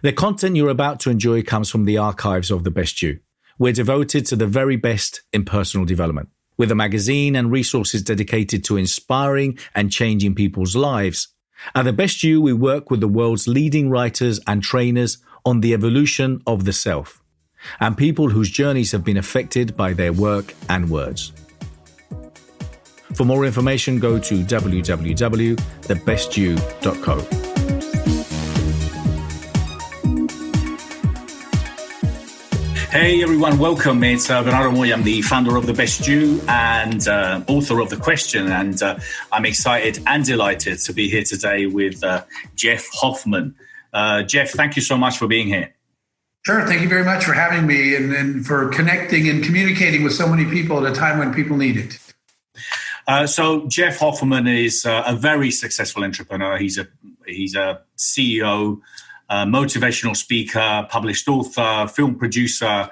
The content you're about to enjoy comes from the archives of The Best You. We're devoted to the very best in personal development, with a magazine and resources dedicated to inspiring and changing people's lives. At The Best You, we work with the world's leading writers and trainers on the evolution of the self, and people whose journeys have been affected by their work and words. For more information, go to www.thebestyou.co. Hey everyone, welcome. It's Bernardo Moya. I'm the founder of The Best You and author of The Question. And I'm excited and delighted to be here today with Jeff Hoffman. Jeff, thank you so much for being here. Sure. Thank you very much for having me and for connecting and communicating with so many people at a time when people need it. So Jeff Hoffman is a very successful entrepreneur. He's a CEO, motivational speaker, published author, film producer.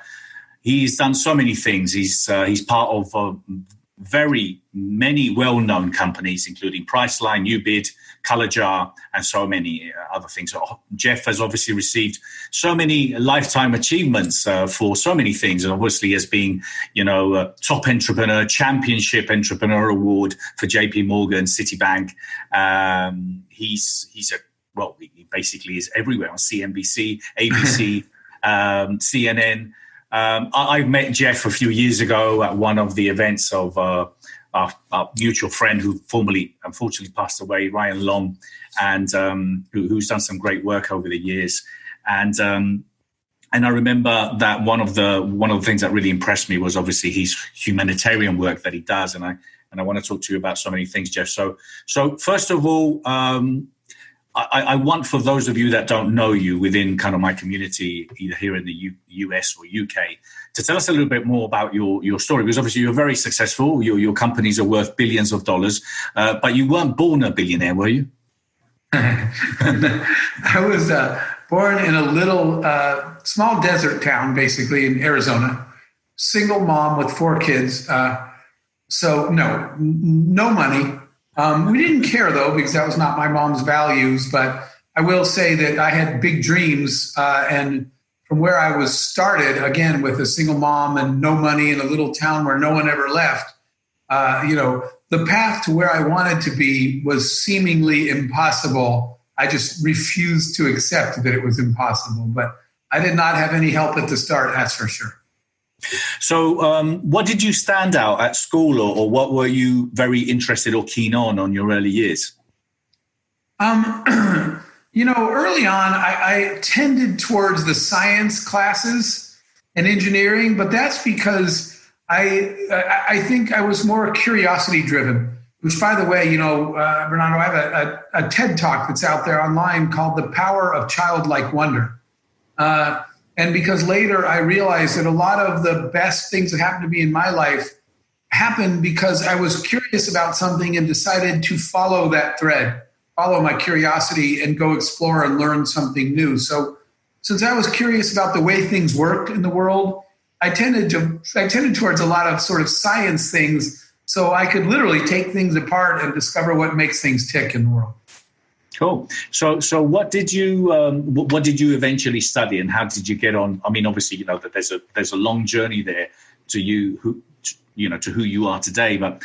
He's done so many things. He's part of very many well-known companies, including Priceline, Ubid, Color Jar, and so many other things. Jeff has obviously received so many lifetime achievements for so many things, and obviously as being, top entrepreneur, championship entrepreneur award for JP Morgan, Citibank. He basically is everywhere on CNBC, ABC, CNN. I met Jeff a few years ago at one of the events of our mutual friend who formerly, unfortunately, passed away, Ryan Long, and who's done some great work over the years. And I remember that one of the things that really impressed me was obviously his humanitarian work that he does. And I want to talk to you about so many things, Jeff. So first of all, I want, for those of you that don't know you within kind of my community, either here in the US or UK, to tell us a little bit more about your story, because obviously you're very successful. Your companies are worth billions of dollars, but you weren't born a billionaire, were you? I was born in a little small desert town, basically in Arizona, single mom with 4 kids. So no money. We didn't care, though, because that was not my mom's values. But I will say that I had big dreams. And from where I was started, again, with a single mom and no money in a little town where no one ever left, the path to where I wanted to be was seemingly impossible. I just refused to accept that it was impossible. But I did not have any help at the start, that's for sure. So what did you stand out at school, or what were you very interested or keen on your early years? Early on, I tended towards the science classes and engineering, but that's because I think I was more curiosity driven, which, by the way, Bernardo, I have a TED Talk that's out there online called The Power of Childlike Wonder. And because later I realized that a lot of the best things that happened to me in my life happened because I was curious about something and decided to follow that thread, follow my curiosity and go explore and learn something new. So since I was curious about the way things worked in the world, I tended towards a lot of sort of science things so I could literally take things apart and discover what makes things tick in the world. Cool. So what did you eventually study, and how did you get on? I mean, obviously, that there's a long journey there to who you are today. But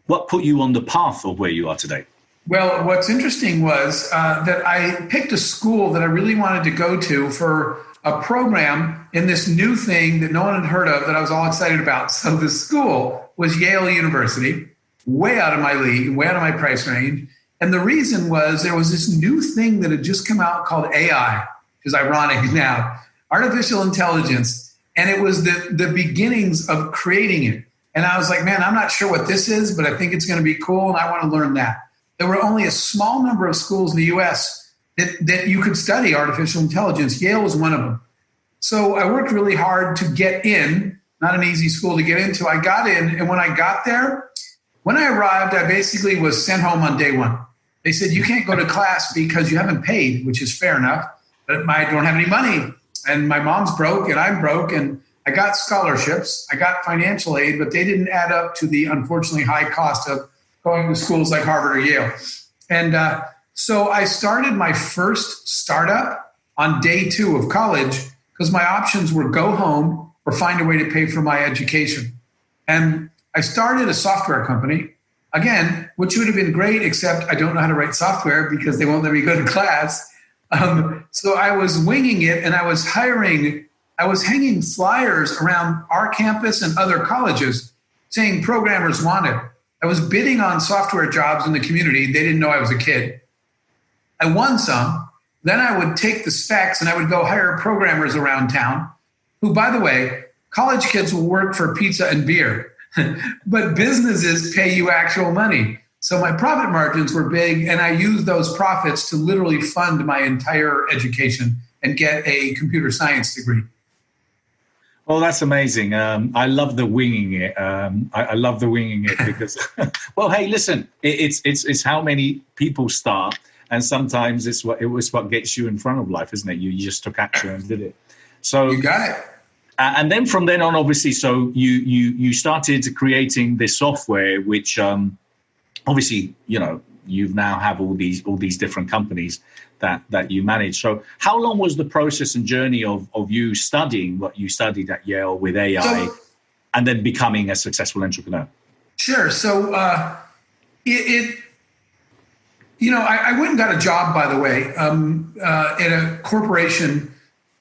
what put you on the path of where you are today? Well, what's interesting was that I picked a school that I really wanted to go to for a program in this new thing that no one had heard of that I was all excited about. So the school was Yale University, way out of my league, way out of my price range. And the reason was there was this new thing that had just come out called AI, which is ironic now, artificial intelligence. And it was the beginnings of creating it. And I was like, man, I'm not sure what this is, but I think it's going to be cool. And I want to learn that. There were only a small number of schools in the US that you could study artificial intelligence. Yale was one of them. So I worked really hard to get in, not an easy school to get into. I got in. And when I got there, when I arrived, I basically was sent home on day one. They said, you can't go to class because you haven't paid, which is fair enough, but I don't have any money. And my mom's broke and I'm broke. And I got scholarships. I got financial aid, but they didn't add up to the unfortunately high cost of going to schools like Harvard or Yale. And so I started my first startup on day 2 of college because my options were go home or find a way to pay for my education. And I started a software company, again, which would have been great, except I don't know how to write software because they won't let me go to class. So I was winging it, and I was hanging flyers around our campus and other colleges saying programmers wanted. I was bidding on software jobs in the community. They didn't know I was a kid. I won some. Then I would take the specs and I would go hire programmers around town who, by the way, college kids will work for pizza and beer, but businesses pay you actual money. So my profit margins were big, and I used those profits to literally fund my entire education and get a computer science degree. Well, that's amazing. I love the winging it. I love the winging it because, well, hey, listen, it's how many people start, and sometimes it was what gets you in front of life, isn't it? You just took action and did it. So you got it. And then from then on, obviously, so you started creating this software, which obviously, you now have all these different companies that you manage. So how long was the process and journey of you studying what you studied at Yale with AI and then becoming a successful entrepreneur? Sure. So I went and got a job, by the way, at a corporation,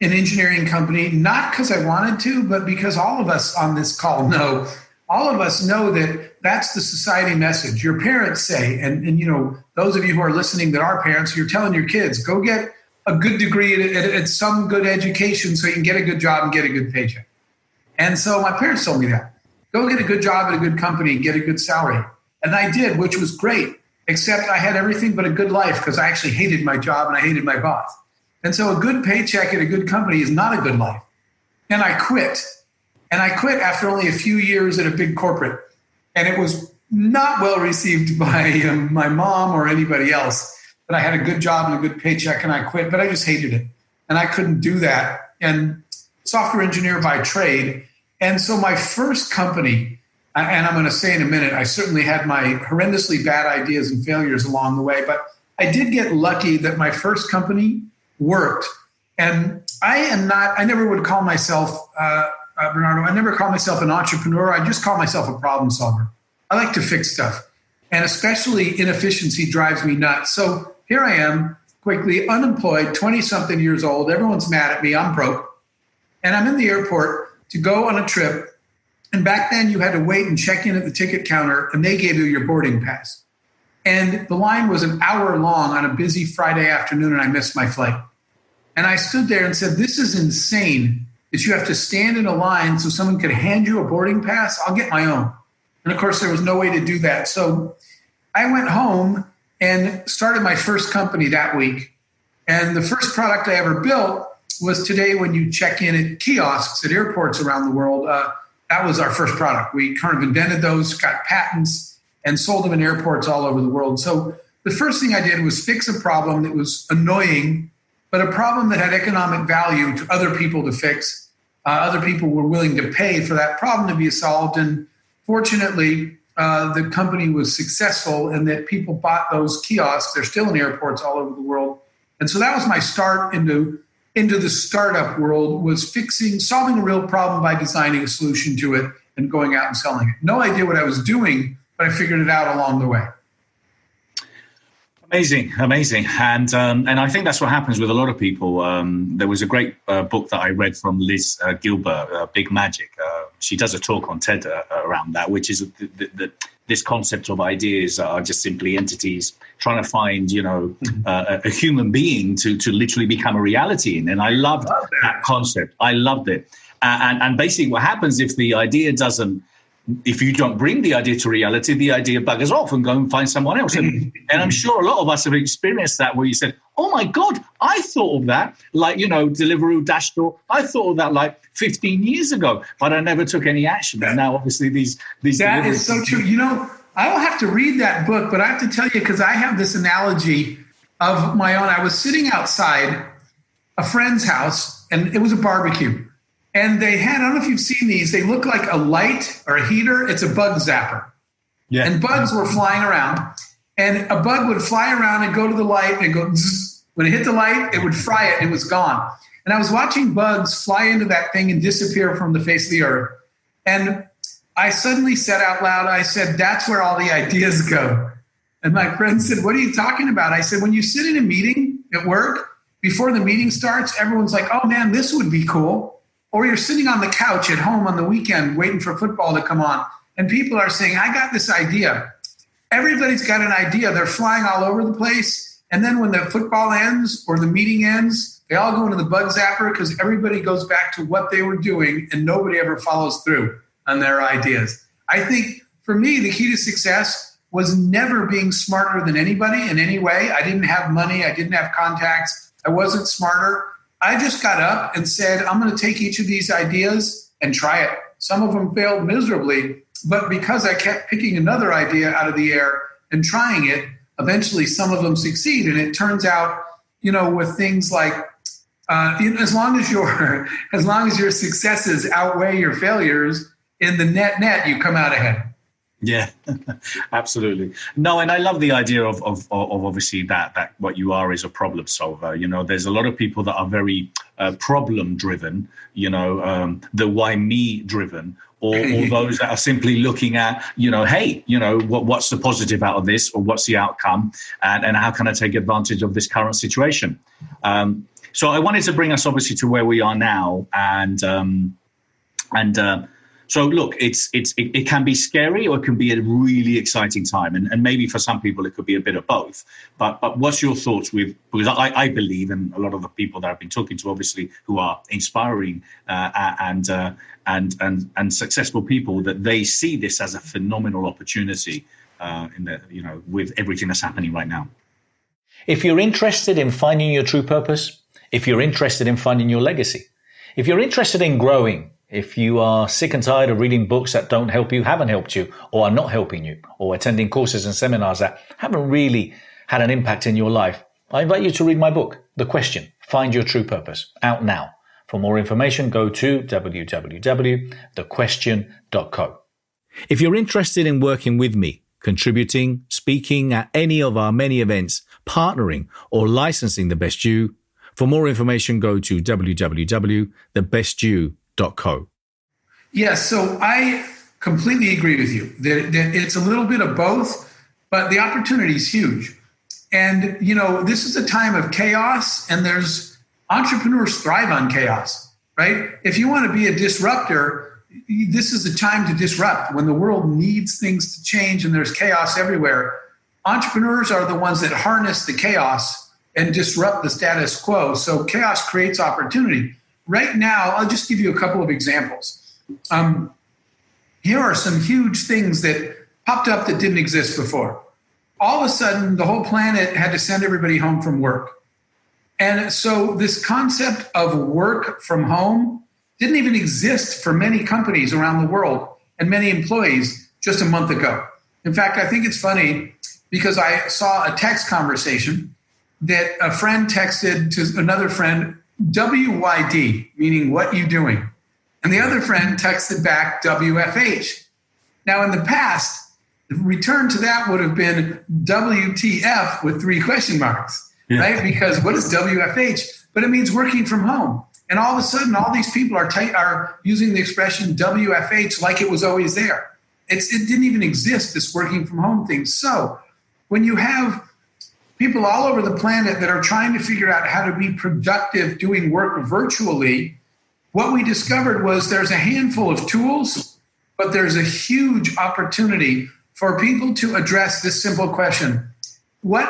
an engineering company, not because I wanted to, but because all of us on this call know, that that's the society message. Your parents say, and those of you who are listening that are parents, you're telling your kids, go get a good degree at some good education so you can get a good job and get a good paycheck. And so my parents told me that. Go get a good job at a good company and get a good salary. And I did, which was great, except I had everything but a good life because I actually hated my job and I hated my boss. And so a good paycheck at a good company is not a good life. And I quit. And I quit after only a few years at a big corporate. And it was not well received by my mom or anybody else that I had a good job and a good paycheck and I quit, but I just hated it. And I couldn't do that. And software engineer by trade. And so my first company, and I'm going to say in a minute, I certainly had my horrendously bad ideas and failures along the way, but I did get lucky that my first company worked. And I never would call myself, Bernardo, I never call myself an entrepreneur. I just call myself a problem solver. I like to fix stuff. And especially inefficiency drives me nuts. So here I am, quickly unemployed, 20-something years old. Everyone's mad at me. I'm broke. And I'm in the airport to go on a trip. And back then you had to wait and check in at the ticket counter, and they gave you your boarding pass. And the line was an hour long on a busy Friday afternoon, and I missed my flight. And I stood there and said, this is insane that you have to stand in a line so someone could hand you a boarding pass. I'll get my own. And of course, there was no way to do that. So I went home and started my first company that week. And the first product I ever built was today when you check in at kiosks at airports around the world. That was our first product. We kind of invented those, got patents, and sold them in airports all over the world. So the first thing I did was fix a problem that was annoying, but a problem that had economic value to other people to fix. Other people were willing to pay for that problem to be solved. And fortunately, the company was successful in that people bought those kiosks. They're still in airports all over the world. And so that was my start into the startup world, was solving a real problem by designing a solution to it and going out and selling it. No idea what I was doing, but I figured it out along the way. Amazing. And I think that's what happens with a lot of people. There was a great book that I read from Liz Gilbert, Big Magic. She does a talk on TED around that, which is this concept of ideas are just simply entities trying to find, a human being to literally become a reality in. And I loved that concept. I loved it. And basically what happens if you don't bring the idea to reality, the idea buggers off and go and find someone else. And I'm sure a lot of us have experienced that where you said, oh my God, I thought of that, like, Deliveroo, Dashdoor. I thought of that like 15 years ago, but I never took any action. And now obviously these That is so true. I will have to read that book, but I have to tell you, because I have this analogy of my own. I was sitting outside a friend's house and it was a barbecue. And they had, I don't know if you've seen these, they look like a light or a heater. It's a bug zapper. Yeah. And bugs were flying around. And a bug would fly around and go to the light and go zzz, When it hit the light, it would fry it and it was gone. And I was watching bugs fly into that thing and disappear from the face of the earth. And I suddenly said out loud, I said, that's where all the ideas go. And my friend said, what are you talking about? I said, when you sit in a meeting at work, before the meeting starts, everyone's like, oh man, this would be cool. Or you're sitting on the couch at home on the weekend waiting for football to come on. And people are saying, I got this idea. Everybody's got an idea. They're flying all over the place. And then when the football ends or the meeting ends, they all go into the Bug Zapper because everybody goes back to what they were doing and nobody ever follows through on their ideas. I think for me, the key to success was never being smarter than anybody in any way. I didn't have money. I didn't have contacts. I wasn't smarter. I just got up and said, I'm going to take each of these ideas and try it. Some of them failed miserably, but because I kept picking another idea out of the air and trying it, eventually some of them succeed. And it turns out, with things like, as long as your successes outweigh your failures, in the net, you come out ahead. Yeah, absolutely. No, and I love the idea of obviously that what you are is a problem solver. There's a lot of people that are very problem driven, the why me driven, or those that are simply looking at, hey, what's the positive out of this, or what's the outcome, and how can I take advantage of this current situation? So I wanted to bring us obviously to where we are now, so look, it can be scary or it can be a really exciting time. And maybe for some people, it could be a bit of both. But what's your thoughts because I believe, and a lot of the people that I've been talking to, obviously, who are inspiring and successful people, that they see this as a phenomenal opportunity with everything that's happening right now. If you're interested in finding your true purpose, if you're interested in finding your legacy, if you're interested in growing, if you are sick and tired of reading books that don't help you, haven't helped you, or are not helping you, or attending courses and seminars that haven't really had an impact in your life, I invite you to read my book, The Question, Find Your True Purpose, out now. For more information, go to www.thequestion.co. If you're interested in working with me, contributing, speaking at any of our many events, partnering, or licensing The Best You, for more information, go to www.thebestyou.co. Yes, so I completely agree with you that it's a little bit of both, but the opportunity is huge. And, this is a time of chaos, and entrepreneurs thrive on chaos, right? If you want to be a disruptor, this is the time to disrupt. When the world needs things to change and there's chaos everywhere, entrepreneurs are the ones that harness the chaos and disrupt the status quo. So chaos creates opportunity. Right now, I'll just give you a couple of examples. Here are some huge things that popped up that didn't exist before. All of a sudden, the whole planet had to send everybody home from work. And so this concept of work from home didn't even exist for many companies around the world and many employees just a month ago. In fact, I think it's funny because I saw a text conversation that a friend texted to another friend, WYD, meaning what you doing? And the other friend texted back WFH. Now in the past, the return to that would have been WTF with 3 question marks, right? Because what is WFH? But it means working from home. And all of a sudden, all these people are using the expression WFH like it was always there. It didn't even exist, this working from home thing. So when you have people all over the planet that are trying to figure out how to be productive doing work virtually, what we discovered was there's a handful of tools, but there's a huge opportunity for people to address this simple question. What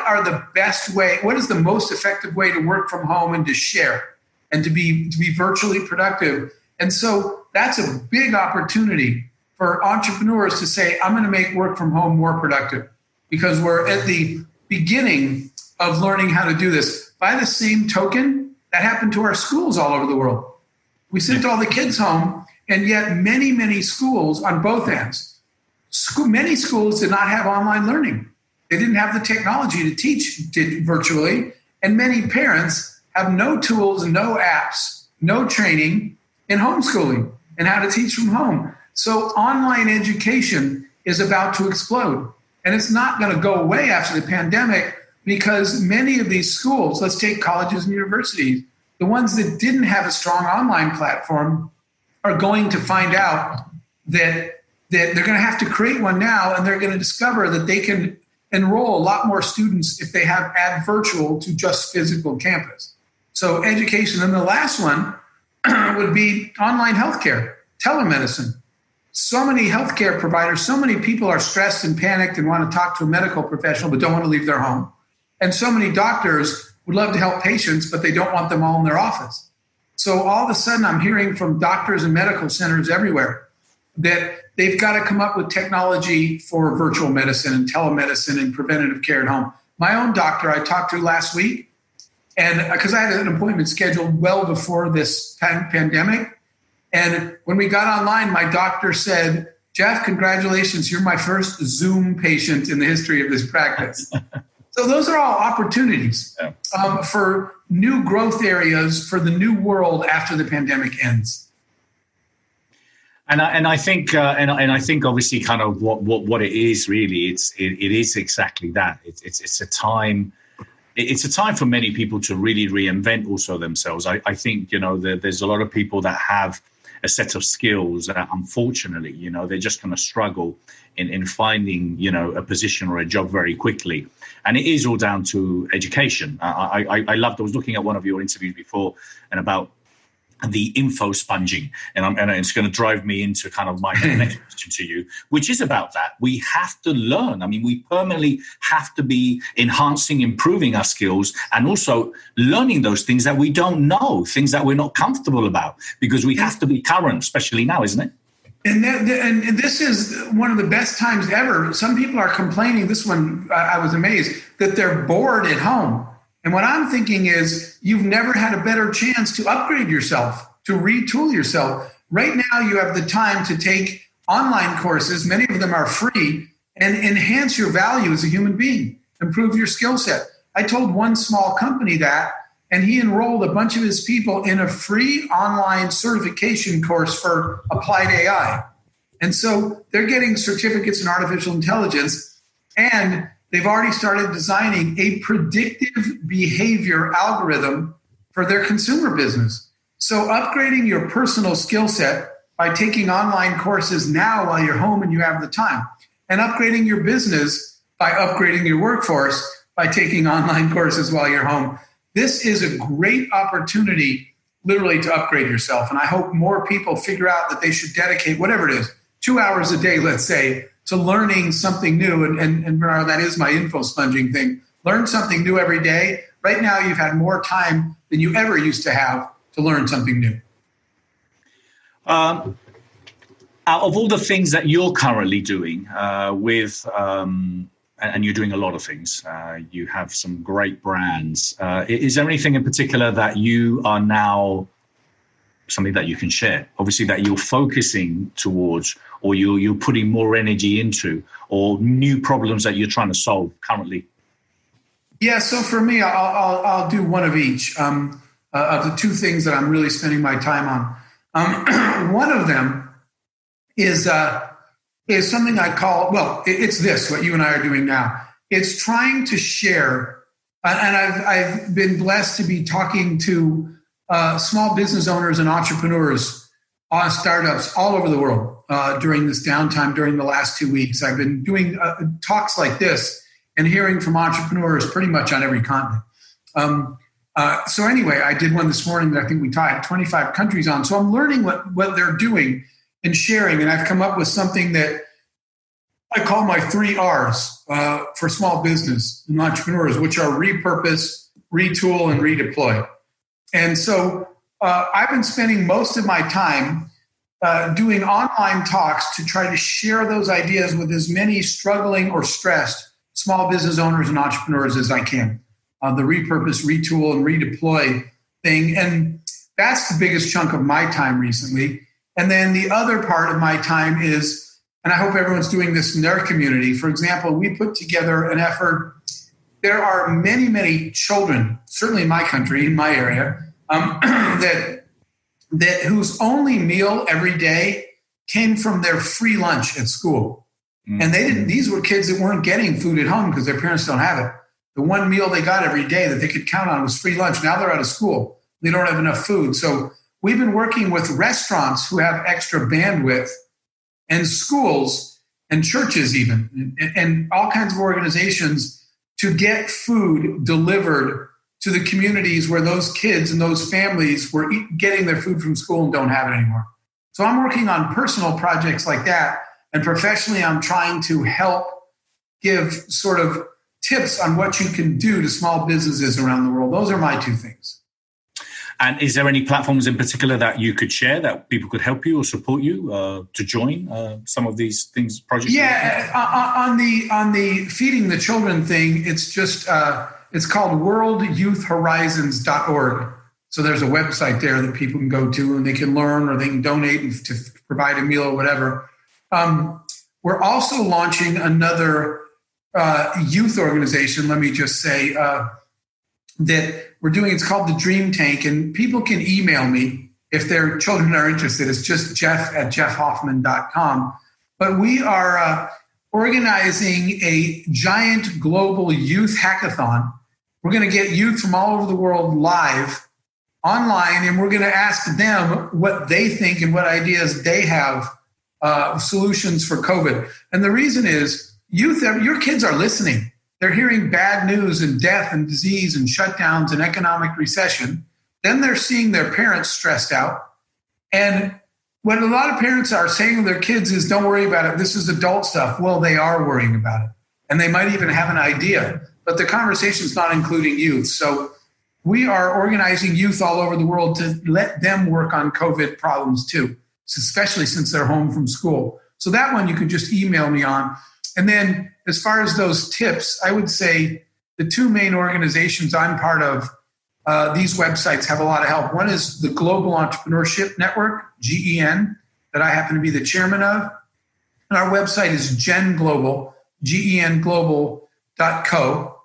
is the most effective way to work from home and to share and to be virtually productive? And so that's a big opportunity for entrepreneurs to say, I'm going to make work from home more productive, because we're at the beginning of learning how to do this. By the same token, that happened to our schools all over the world. We sent all the kids home, and yet many, many schools on both ends, many schools did not have online learning. They didn't have the technology to teach virtually, and many parents have no tools, no apps, no training in homeschooling and how to teach from home. So online education is about to explode. And it's not going to go away after the pandemic, because many of these schools, let's take colleges and universities, the ones that didn't have a strong online platform are going to find out that they're going to have to create one now, and they're going to discover that they can enroll a lot more students if they add virtual to just physical campus. So education. And the last one would be online healthcare, telemedicine. So many healthcare providers, so many people are stressed and panicked and want to talk to a medical professional but don't want to leave their home. And so many doctors would love to help patients, but they don't want them all in their office. So all of a sudden, I'm hearing from doctors and medical centers everywhere that they've got to come up with technology for virtual medicine and telemedicine and preventative care at home. My own doctor I talked to last week, and because I had an appointment scheduled well before this pandemic, and when we got online, my doctor said, "Jeff, congratulations, you're my first Zoom patient in the history of this practice." So those are all opportunities for new growth areas for the new world after the pandemic ends. And I think obviously kind of what it is really, it is exactly that. It's a time. It's a time for many people to really reinvent also themselves. I think, there's a lot of people that have a set of skills that unfortunately, they're just going to struggle in finding, a position or a job very quickly. And it is all down to education. I loved, I was looking at one of your interviews before and about the info sponging, and it's going to drive me into kind of my next question to you, which is about that. We have to learn. I mean, we permanently have to be enhancing, improving our skills, and also learning those things that we don't know, things that we're not comfortable about, because we have to be current, especially now, isn't it? And this is one of the best times ever. Some people are complaining, this one, I was amazed, that they're bored at home. And what I'm thinking is you've never had a better chance to upgrade yourself, to retool yourself. Right now, you have the time to take online courses. Many of them are free, and enhance your value as a human being, improve your skill set. I told one small company that, and he enrolled a bunch of his people in a free online certification course for applied AI. And so they're getting certificates in artificial intelligence, and they've already started designing a predictive behavior algorithm for their consumer business. So upgrading your personal skill set by taking online courses now while you're home and you have the time, and upgrading your business by upgrading your workforce by taking online courses while you're home. This is a great opportunity literally to upgrade yourself. And I hope more people figure out that they should dedicate, whatever it is, 2 hours a day, let's say, to learning something new. And Bernardo, that is my info sponging thing. Learn something new every day. Right now, you've had more time than you ever used to have to learn something new. Out of all the things that you're currently doing and you're doing a lot of things, you have some great brands. Is there anything in particular that you are now, something that you can share, obviously, that you're focusing towards, or you're putting more energy into, or new problems that you're trying to solve currently? Yeah, so for me, I'll do one of each of the two things that I'm really spending my time on. One of them is something I call, it's this, what you and I are doing now. It's trying to share, and I've been blessed to be talking to small business owners and entrepreneurs, startups all over the world during this downtime, during the last 2 weeks. I've been doing talks like this and hearing from entrepreneurs pretty much on every continent. So anyway, I did one this morning that I think we had 25 countries on. So I'm learning what they're doing and sharing. And I've come up with something that I call my 3 R's for small business and entrepreneurs, which are repurpose, retool, and redeploy. And so I've been spending most of my time doing online talks to try to share those ideas with as many struggling or stressed small business owners and entrepreneurs as I can. The repurpose, retool, and redeploy thing. And that's the biggest chunk of my time recently. And then the other part of my time is, and I hope everyone's doing this in their community. For example, we put together an effort. There are many, many children, certainly in my country, in my area, that whose only meal every day came from their free lunch at school. Mm-hmm. And these were kids that weren't getting food at home because their parents don't have it. The one meal they got every day that they could count on was free lunch. Now they're out of school. They don't have enough food. So we've been working with restaurants who have extra bandwidth and schools and churches even and all kinds of organizations to get food delivered to the communities where those kids and those families were getting their food from school and don't have it anymore. So I'm working on personal projects like that. And professionally, I'm trying to help give sort of tips on what you can do to small businesses around the world. Those are my two things. And is there any platforms in particular that you could share that people could help you or support you to join some of these things, projects? Yeah, on the Feeding the Children thing, it's just it's called worldyouthhorizons.org. So there's a website there that people can go to and they can learn or they can donate to provide a meal or whatever. We're also launching another youth organization, let me just say, that we're doing. It's called the Dream Tank, and people can email me if their children are interested. It's just jeff@jeffhoffman.com. But we are organizing a giant global youth hackathon. We're going to get youth from all over the world live online, and we're going to ask them what they think and what ideas they have, solutions for COVID. And the reason is youth, your kids are listening. They're hearing bad news and death and disease and shutdowns and economic recession. Then they're seeing their parents stressed out. And what a lot of parents are saying to their kids is, don't worry about it. This is adult stuff. Well, they are worrying about it. And they might even have an idea. But the conversation is not including youth. So we are organizing youth all over the world to let them work on COVID problems too, especially since they're home from school. So that one you could just email me on. And then as far as those tips, I would say the two main organizations I'm part of, these websites have a lot of help. One is the Global Entrepreneurship Network, GEN, that I happen to be the chairman of. And our website is GenGlobal, genglobal.co.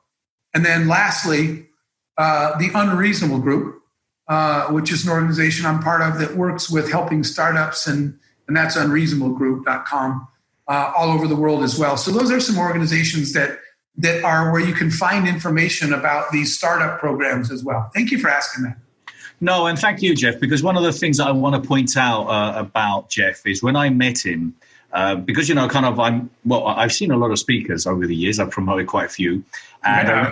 And then lastly, the Unreasonable Group, which is an organization I'm part of that works with helping startups, and that's unreasonablegroup.com. All over the world as well. So those are some organizations that are where you can find information about these startup programs as well. Thank you for asking that. No, and thank you, Jeff, because one of the things that I want to point out about Jeff is when I met him, because, I've seen a lot of speakers over the years. I've promoted quite a few. And yeah.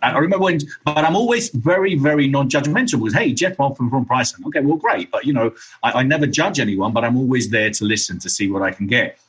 I remember when, but I'm always very, very non-judgmental because, hey, Jeff Hoffman from Pricing. Okay, well, great. But, I never judge anyone, but I'm always there to listen to see what I can get.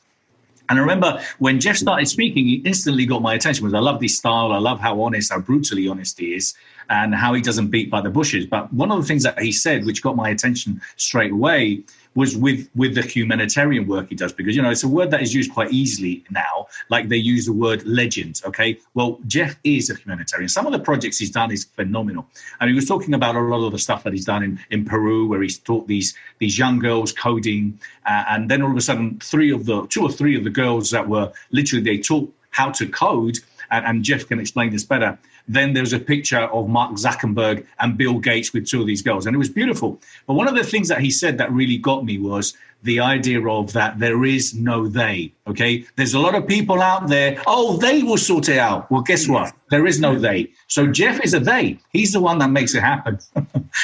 And I remember when Jeff started speaking, he instantly got my attention because I love this style. I love how honest, how brutally honest he is and how he doesn't beat by the bushes. But one of the things that he said, which got my attention straight away, was with the humanitarian work he does. Because, it's a word that is used quite easily now, like they use the word legend, okay? Well, Jeff is a humanitarian. Some of the projects he's done is phenomenal. And he was talking about a lot of the stuff that he's done in Peru, where he's taught these young girls coding. And then all of a sudden, two or three of the girls that were literally, they taught how to code, and Jeff can explain this better. Then there's a picture of Mark Zuckerberg and Bill Gates with two of these girls. And it was beautiful. But one of the things that he said that really got me was the idea of that there is no they, okay? There's a lot of people out there, they will sort it out. Well, guess what? There is no they. So Jeff is a they. He's the one that makes it happen.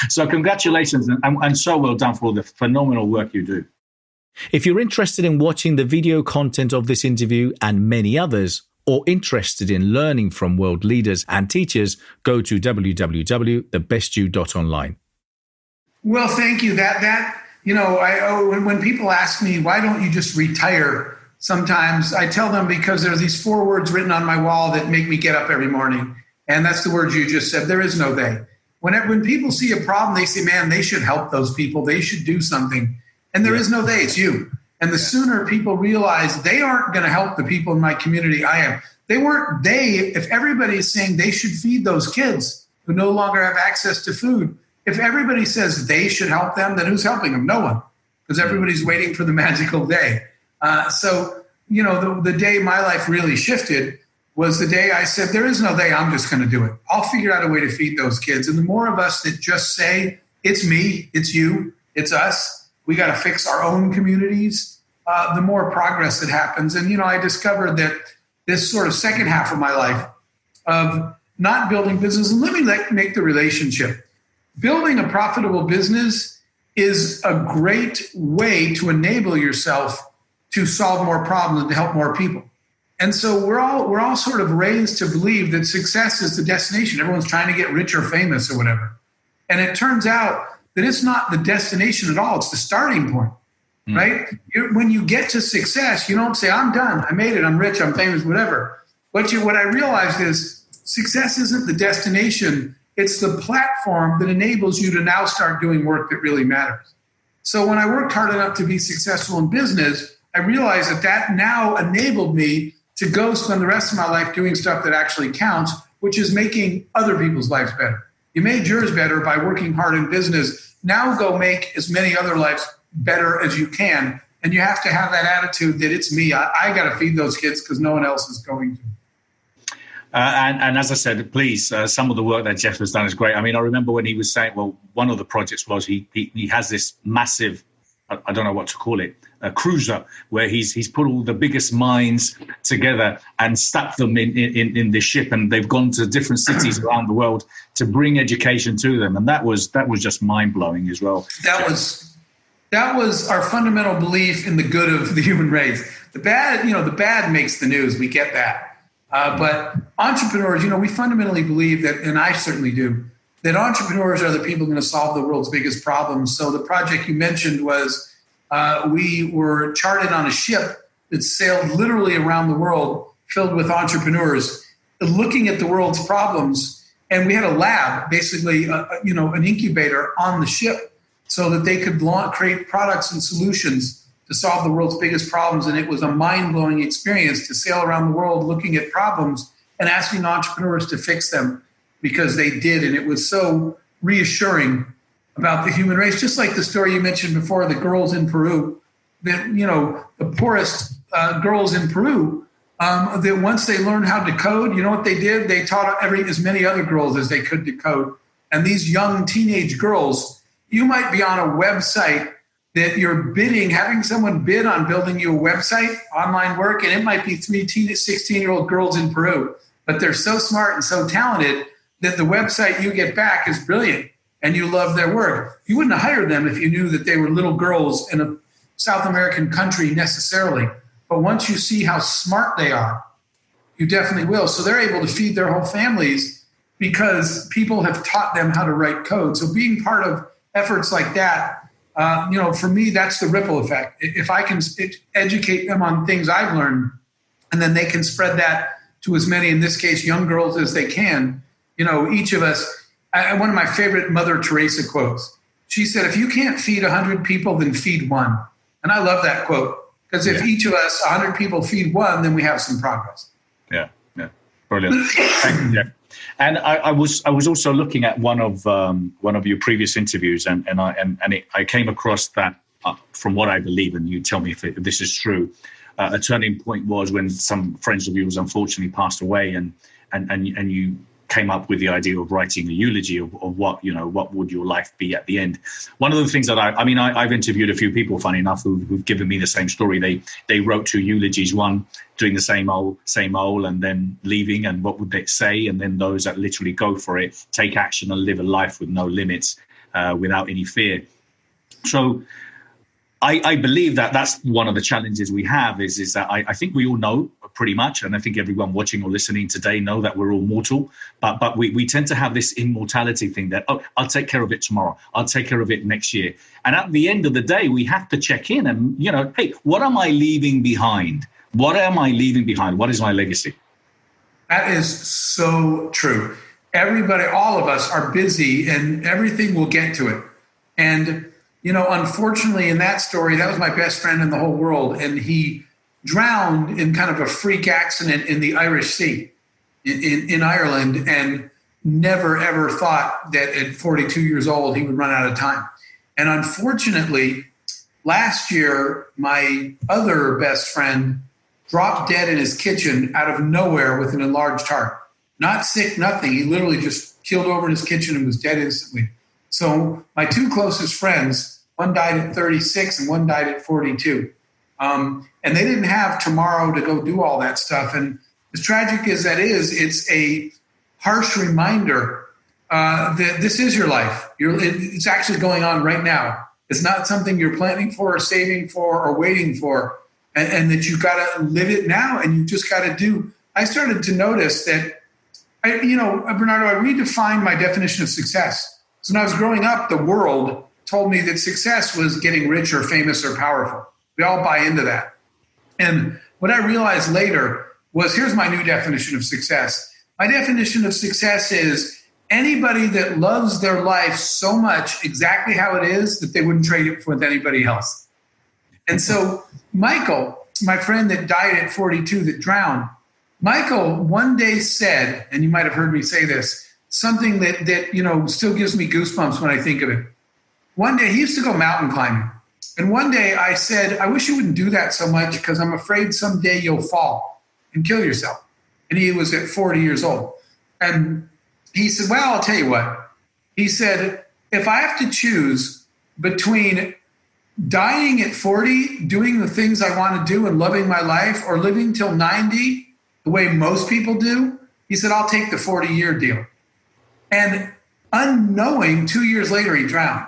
So congratulations and so well done for all the phenomenal work you do. If you're interested in watching the video content of this interview and many others, or interested in learning from world leaders and teachers, go to www.thebestyou.online. Well, thank you. When people ask me, why don't you just retire? Sometimes I tell them because there's these 4 words written on my wall that make me get up every morning. And that's the words you just said. There is no they. When people see a problem, they say, man, they should help those people. They should do something. And there is no they, it's you. And the sooner people realize they aren't going to help the people in my community, I am. If everybody is saying they should feed those kids who no longer have access to food, if everybody says they should help them, then who's helping them? No one, because everybody's waiting for the magical day. The day my life really shifted was the day I said, there is no they, I'm just going to do it. I'll figure out a way to feed those kids. And the more of us that just say, it's me, it's you, it's us, we got to fix our own communities, the more progress that happens. And, I discovered that this sort of second half of my life of not building business. And let me make the relationship. Building a profitable business is a great way to enable yourself to solve more problems and to help more people. And so we're all sort of raised to believe that success is the destination. Everyone's trying to get rich or famous or whatever. And it turns out that it's not the destination at all. It's the starting point, right? When you get to success, you don't say, I'm done, I made it, I'm rich, I'm famous, whatever. What I realized is success isn't the destination. It's the platform that enables you to now start doing work that really matters. So when I worked hard enough to be successful in business, I realized that now enabled me to go spend the rest of my life doing stuff that actually counts, which is making other people's lives better. You made yours better by working hard in business. Now go make as many other lives better as you can. And you have to have that attitude that it's me. I got to feed those kids because no one else is going to. And as I said, please, some of the work that Jeff has done is great. I mean, I remember when he was saying, well, one of the projects was he has this massive, I don't know what to call it, a cruiser, where he's put all the biggest minds together and stuck them in this ship, and they've gone to different cities around the world to bring education to them, and that was just mind blowing as well. That was our fundamental belief in the good of the human race. The bad makes the news. We get that. But entrepreneurs, we fundamentally believe that, and I certainly do, that entrepreneurs are the people going to solve the world's biggest problems. So the project you mentioned was we were charted on a ship that sailed literally around the world filled with entrepreneurs looking at the world's problems. And we had a lab, basically, an incubator on the ship so that they could create products and solutions to solve the world's biggest problems. And it was a mind-blowing experience to sail around the world looking at problems and asking entrepreneurs to fix them, because they did. And it was so reassuring about the human race. Just like the story you mentioned before, the girls in Peru, the poorest girls in Peru, that once they learned how to code, you know what they did? They taught as many other girls as they could to code. And these young teenage girls, you might be on a website that you're having someone bid on building you a website, online work, and it might be 3 16-year-old girls in Peru, but they're so smart and so talented that the website you get back is brilliant and you love their work. You wouldn't have hired them if you knew that they were little girls in a South American country necessarily. But once you see how smart they are, you definitely will. So they're able to feed their whole families because people have taught them how to write code. So being part of efforts like that, for me, that's the ripple effect. If I can educate them on things I've learned, and then they can spread that to as many, in this case, young girls as they can, each of us. One of my favorite Mother Teresa quotes, she said, if you can't feed 100 people, then feed one. And I love that quote, because if each of us, 100 people feed one, then we have some progress. Yeah. Brilliant. Thank you, Jeff. And I was also looking at one of your previous interviews, and I came across that, from what I believe, and you tell me if this is true, a turning point was when some friends of yours unfortunately passed away, and you came up with the idea of writing a eulogy of what would your life be at the end. One of the things that I've interviewed a few people, funny enough, who've given me the same story. They wrote 2 eulogies, one doing the same old, and then leaving, and what would they say, and then those that literally go for it, take action, and live a life with no limits, without any fear. So I believe that that's one of the challenges we have is that I think we all know pretty much, and I think everyone watching or listening today know that we're all mortal, but we tend to have this immortality thing that, I'll take care of it tomorrow, I'll take care of it next year. And at the end of the day, we have to check in and, hey, what am I leaving behind? What am I leaving behind? What is my legacy? That is so true. Everybody, all of us are busy and everything will get to it. And unfortunately, in that story, that was my best friend in the whole world. And he drowned in kind of a freak accident in the Irish Sea in Ireland, and never, ever thought that at 42 years old, he would run out of time. And unfortunately, last year, my other best friend dropped dead in his kitchen out of nowhere with an enlarged heart. Not sick, nothing. He literally just keeled over in his kitchen and was dead instantly. So my 2 closest friends, one died at 36 and one died at 42. And they didn't have tomorrow to go do all that stuff. And as tragic as that is, it's a harsh reminder that this is your life. It's actually going on right now. It's not something you're planning for or saving for or waiting for, and that you've got to live it now, and you just got to do. I started to notice that, Bernardo, I redefined my definition of success. So when I was growing up, the world told me that success was getting rich or famous or powerful. We all buy into that. And what I realized later was, here's my new definition of success. My definition of success is anybody that loves their life so much exactly how it is that they wouldn't trade it with anybody else. And so Michael, my friend that died at 42, that drowned, Michael one day said, and you might have heard me say this, something that still gives me goosebumps when I think of it. One day, he used to go mountain climbing. And one day I said, I wish you wouldn't do that so much because I'm afraid someday you'll fall and kill yourself. And he was at 40 years old. And he said, well, I'll tell you what. He said, if I have to choose between dying at 40, doing the things I want to do and loving my life, or living till 90, the way most people do, he said, I'll take the 40-year deal. And unknowing, 2 years later, he drowned.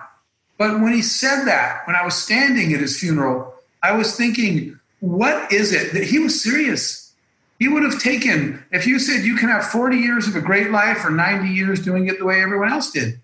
But when he said that, when I was standing at his funeral, I was thinking, what is it that he was serious? He would have taken, if you said you can have 40 years of a great life or 90 years doing it the way everyone else did,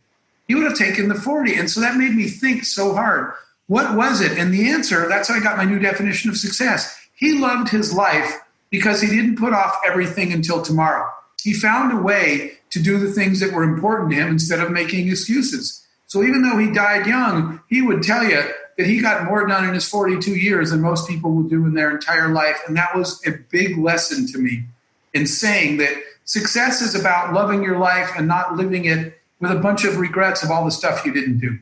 he would have taken the 40. And so that made me think so hard. What was it? And the answer, that's how I got my new definition of success. He loved his life because he didn't put off everything until tomorrow. He found a way to do the things that were important to him instead of making excuses. So even though he died young, he would tell you that he got more done in his 42 years than most people will do in their entire life. And that was a big lesson to me in saying that success is about loving your life and not living it with a bunch of regrets of all the stuff you didn't do.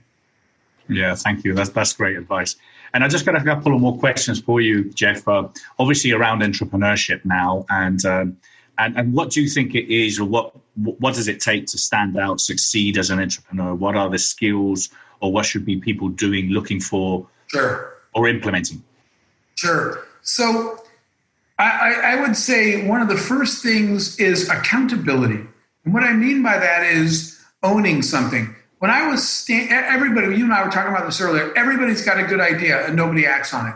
Yeah, thank you. That's great advice. And I just got a couple of more questions for you, Jeff. Obviously around entrepreneurship now, and what do you think it is, or what does it take to stand out, succeed as an entrepreneur? What are the skills, or what should be people doing, looking for, Sure, or implementing? Sure. So I would say one of the first things is accountability. And what I mean by that is owning something. When I was everybody, you and I were talking about this earlier, everybody's got a good idea and nobody acts on it.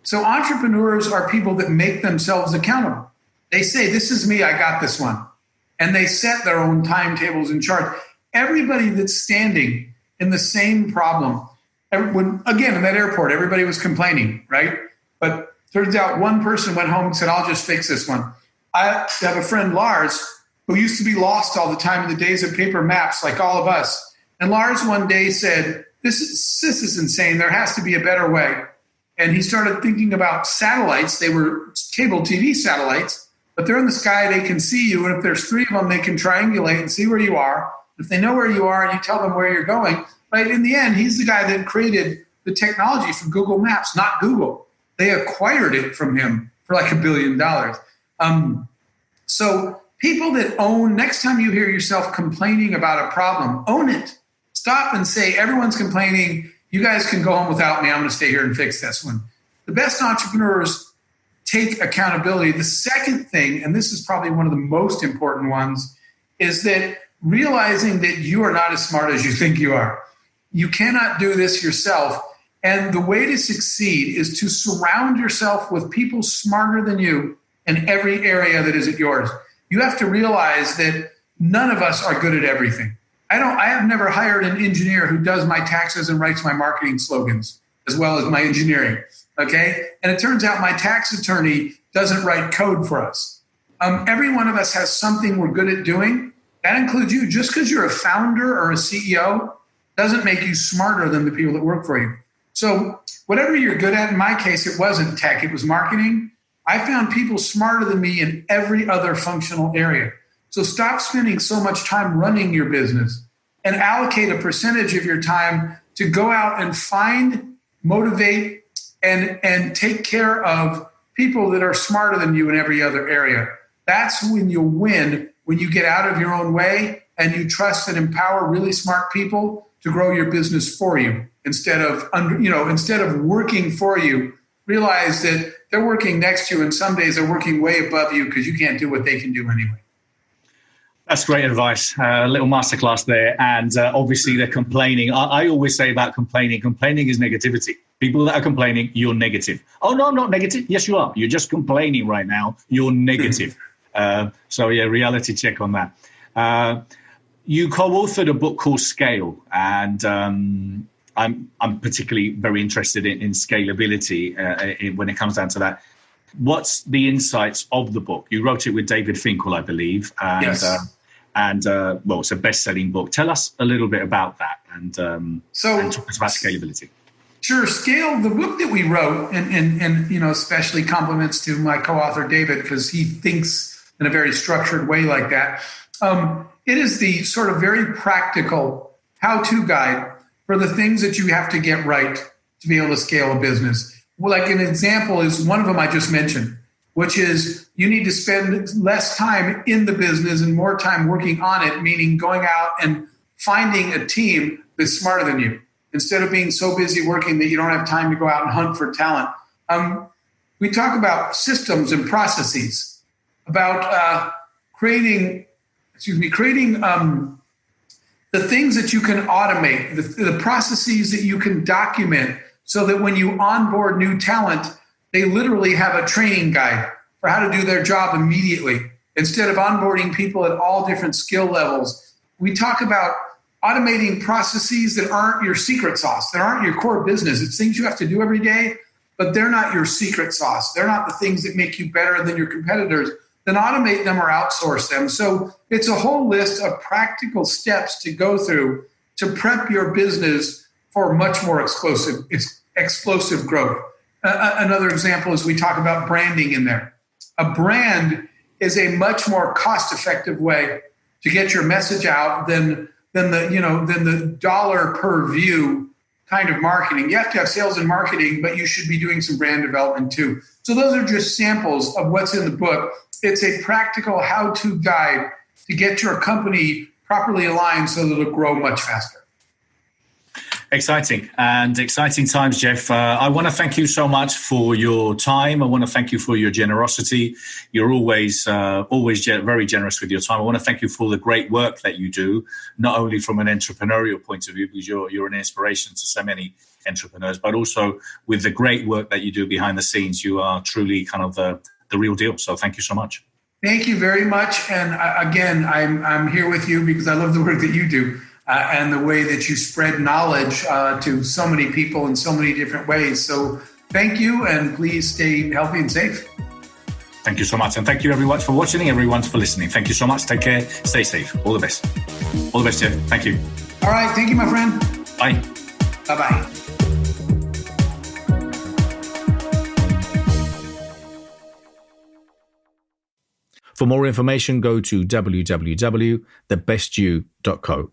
So entrepreneurs are people that make themselves accountable. They say, this is me, I got this one. And they set their own timetables and charts. Everybody that's standing in the same problem, again, in that airport, everybody was complaining, right? But turns out one person went home and said, I'll just fix this one. I have a friend, Lars, who used to be lost all the time in the days of paper maps, like all of us. And Lars one day said, this is insane. There has to be a better way. And he started thinking about satellites. They were cable TV satellites, but they're in the sky. They can see you. And if there's 3 of them, they can triangulate and see where you are. If they know where you are and you tell them where you're going, right? In the end, he's the guy that created the technology for Google Maps, not Google. They acquired it from him for like $1 billion. So people that own, next time you hear yourself complaining about a problem, own it. Stop and say, everyone's complaining. You guys can go home without me. I'm going to stay here and fix this one. The best entrepreneurs take accountability. The second thing, and this is probably one of the most important ones, is that realizing that you are not as smart as you think you are. You cannot do this yourself. And the way to succeed is to surround yourself with people smarter than you in every area that isn't yours. You have to realize that none of us are good at everything. I have never hired an engineer who does my taxes and writes my marketing slogans as well as my engineering, okay? And it turns out my tax attorney doesn't write code for us. Every one of us has something we're good at doing. That includes you. Just because you're a founder or a CEO doesn't make you smarter than the people that work for you. So whatever you're good at, in my case, it wasn't tech, it was marketing. I found people smarter than me in every other functional area. So stop spending so much time running your business and allocate a percentage of your time to go out and find, motivate, and take care of people that are smarter than you in every other area. That's when you'll win, when you get out of your own way and you trust and empower really smart people to grow your business for you instead of working for you. Realize that they're working next to you and some days they're working way above you because you can't do what they can do anyway. That's great advice. A little masterclass there. And obviously they're complaining. I always say about complaining is negativity. People that are complaining, you're negative. Oh, no, I'm not negative. Yes, you are. You're just complaining right now. You're negative. So yeah, reality check on that. You co-authored a book called Scale, and I'm particularly very interested in scalability when it comes down to that. What's the insights of the book? You wrote it with David Finkel, I believe, and yes. Well, it's a best-selling book. Tell us a little bit about that, and talk us about scalability. Sure. Scale, the book that we wrote, and especially compliments to my co-author David, because he thinks in a very structured way like that. It is the sort of very practical how-to guide for the things that you have to get right to be able to scale a business. Well, like an example is one of them I just mentioned, which is you need to spend less time in the business and more time working on it, meaning going out and finding a team that's smarter than you instead of being so busy working that you don't have time to go out and hunt for talent. We talk about systems and processes, about creating the things that you can automate, the processes that you can document, so that when you onboard new talent, they literally have a training guide for how to do their job immediately, instead of onboarding people at all different skill levels. We talk about automating processes that aren't your secret sauce, that aren't your core business. It's things you have to do every day, but they're not your secret sauce. They're not the things that make you better than your competitors. Then automate them or outsource them. So it's a whole list of practical steps to go through to prep your business for much more explosive growth. Another example is we talk about branding in there. A brand is a much more cost-effective way to get your message out than the dollar per view kind of marketing. You have to have sales and marketing, but you should be doing some brand development too. So those are just samples of what's in the book. It's a practical how-to guide to get your company properly aligned so that it'll grow much faster. Exciting times, Jeff. I want to thank you so much for your time. I want to thank you for your generosity. You're always very generous with your time. I want to thank you for the great work that you do, not only from an entrepreneurial point of view, because you're an inspiration to so many entrepreneurs, but also with the great work that you do behind the scenes. You are truly kind of the real deal. So thank you so much. Thank you very much. And again, I'm here with you because I love the work that you do. And the way that you spread knowledge to so many people in so many different ways. So thank you, and please stay healthy and safe. Thank you so much. And thank you everyone for watching and everyone for listening. Thank you so much. Take care. Stay safe. All the best. All the best, Jeff. Thank you. All right. Thank you, my friend. Bye. Bye-bye. For more information, go to www.thebestyou.co.